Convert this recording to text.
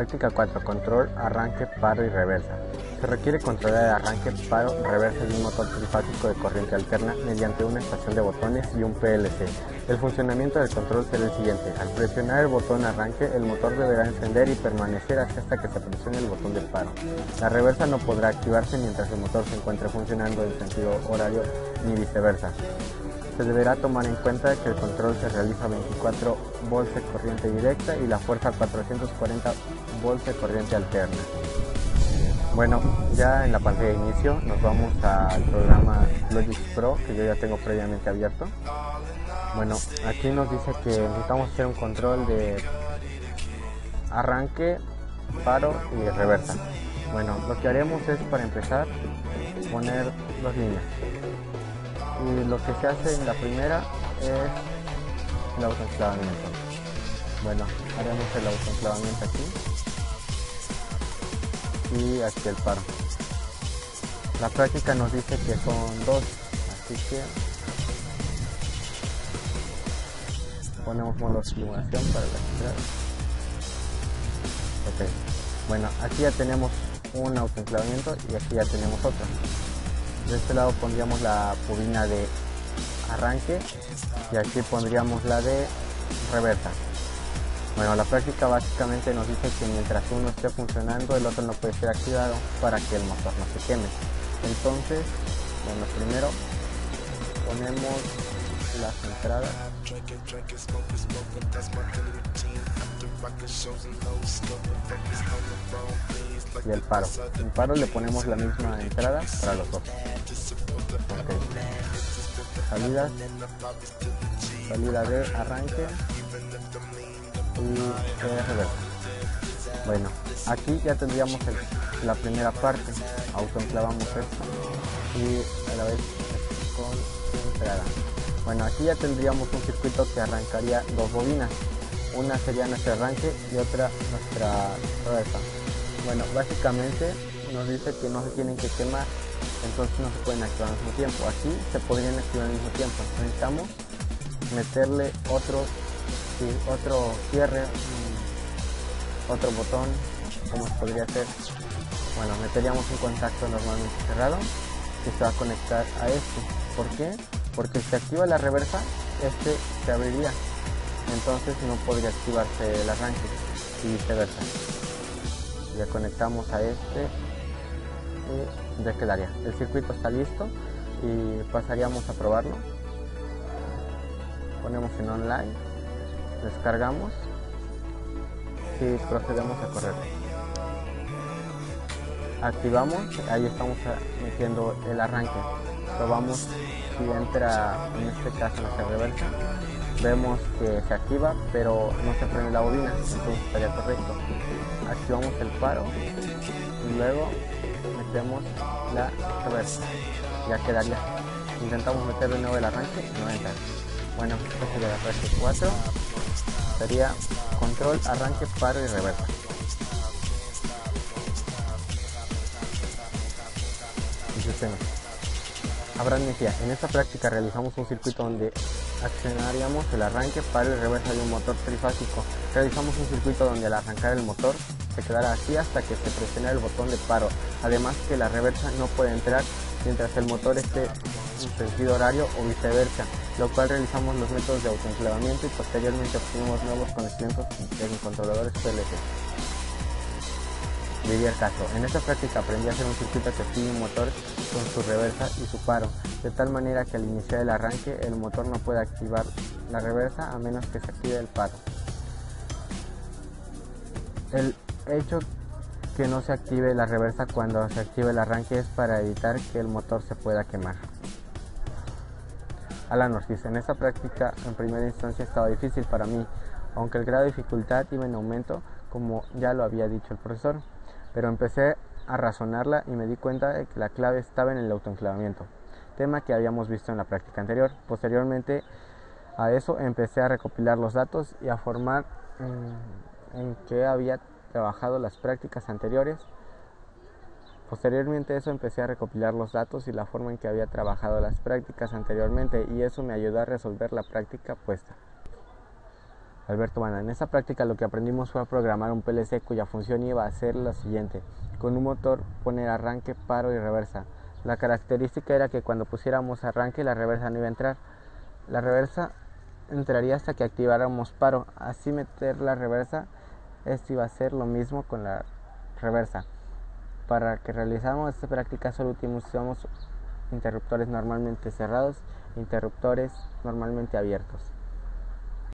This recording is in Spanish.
Práctica 4. Control, arranque, paro y reversa. Se requiere controlar el arranque, paro, reversa de un motor trifásico de corriente alterna mediante una estación de botones y un PLC. El funcionamiento del control será el siguiente. Al presionar el botón arranque, el motor deberá encender y permanecer así hasta que se presione el botón de paro. La reversa no podrá activarse mientras el motor se encuentre funcionando en sentido horario ni viceversa. Se deberá tomar en cuenta que el control se realiza a 24 volts de corriente directa y la fuerza a 440 volts de corriente alterna. Bueno, ya en la pantalla de inicio nos vamos al programa Logic Pro, que yo ya tengo previamente abierto. Bueno, aquí nos dice que necesitamos hacer un control de arranque, paro y reversa. Bueno, lo que haremos es, para empezar, poner dos líneas. Y lo que se hace en la primera es el autoenclavamiento. Bueno, haremos el autoenclavamiento aquí y aquí el paro. La práctica nos dice que son dos, así que ponemos modo simulación para la entrada. Ok, bueno, aquí ya tenemos un autoenclavamiento y aquí ya tenemos otro. De este lado pondríamos la bobina de arranque y aquí pondríamos la de reversa. Bueno, la práctica básicamente nos dice que mientras uno esté funcionando, el otro no puede ser activado para que el motor no se queme. Entonces, bueno, primero ponemos las entradas y el paro. En paro le ponemos la misma entrada para los dos. Okay. Salida de arranque y de reversa. Bueno, aquí ya tendríamos la primera parte. Autoenclavamos esto y a la vez con entrada. Bueno, aquí ya tendríamos un circuito que arrancaría dos bobinas. Una sería nuestro arranque y otra nuestra reversa. Bueno, básicamente nos dice que no se tienen que quemar, entonces no se pueden activar al mismo tiempo. Aquí se podrían activar al mismo tiempo. Necesitamos meterle otro cierre, otro botón, como se podría hacer. Bueno, meteríamos un contacto normalmente cerrado que se va a conectar a este. ¿Por qué? Porque si se activa la reversa, este se abriría, entonces no podría activarse el arranque y viceversa. Ya conectamos a este y ya quedaría. El circuito está listo y pasaríamos a probarlo. Ponemos en online, descargamos y procedemos a correr. Activamos, ahí estamos metiendo el arranque. Probamos si entra, en este caso nuestra reversa. Vemos que se activa, pero no se prende la bobina, entonces estaría correcto. Activamos el paro y luego metemos la reversa, ya quedaría. Intentamos meter de nuevo el arranque y no entra. Bueno, esto sería la práctica 4, sería control, arranque, paro y reversa. Abraham Mejía, en esta práctica realizamos un circuito donde accionaríamos el arranque, paro y reversa de un motor trifásico. Realizamos un circuito donde al arrancar el motor se quedará así hasta que se presione el botón de paro. Además que la reversa no puede entrar mientras el motor esté en sentido horario o viceversa, lo cual realizamos los métodos de autoenclavamiento y posteriormente obtuvimos nuevos conocimientos en controladores PLC. Vivier Castro, en esta práctica aprendí a hacer un circuito que active un motor con su reversa y su paro, de tal manera que al iniciar el arranque el motor no puede activar la reversa a menos que se active el paro. El hecho que no se active la reversa cuando se active el arranque es para evitar que el motor se pueda quemar. Alan Ortiz, en esta práctica en primera instancia estaba difícil para mí, aunque el grado de dificultad iba en aumento, como ya lo había dicho el profesor, pero empecé a razonarla y me di cuenta de que la clave estaba en el autoenclavamiento, tema que habíamos visto en la práctica anterior. Posteriormente a eso empecé a recopilar los datos y a formar en qué había trabajado las prácticas anteriores. Posteriormente a eso empecé a recopilar los datos y la forma en que había trabajado las prácticas anteriormente, y eso me ayudó a resolver la práctica puesta. Alberto Banda. En esta práctica lo que aprendimos fue a programar un PLC cuya función iba a ser la siguiente: con un motor poner arranque, paro y reversa. La característica era que cuando pusiéramos arranque la reversa no iba a entrar. La reversa entraría hasta que activáramos paro. Así meter la reversa, esto iba a ser lo mismo con la reversa. Para que realizáramos esta práctica solo utilizamos interruptores normalmente cerrados, interruptores normalmente abiertos.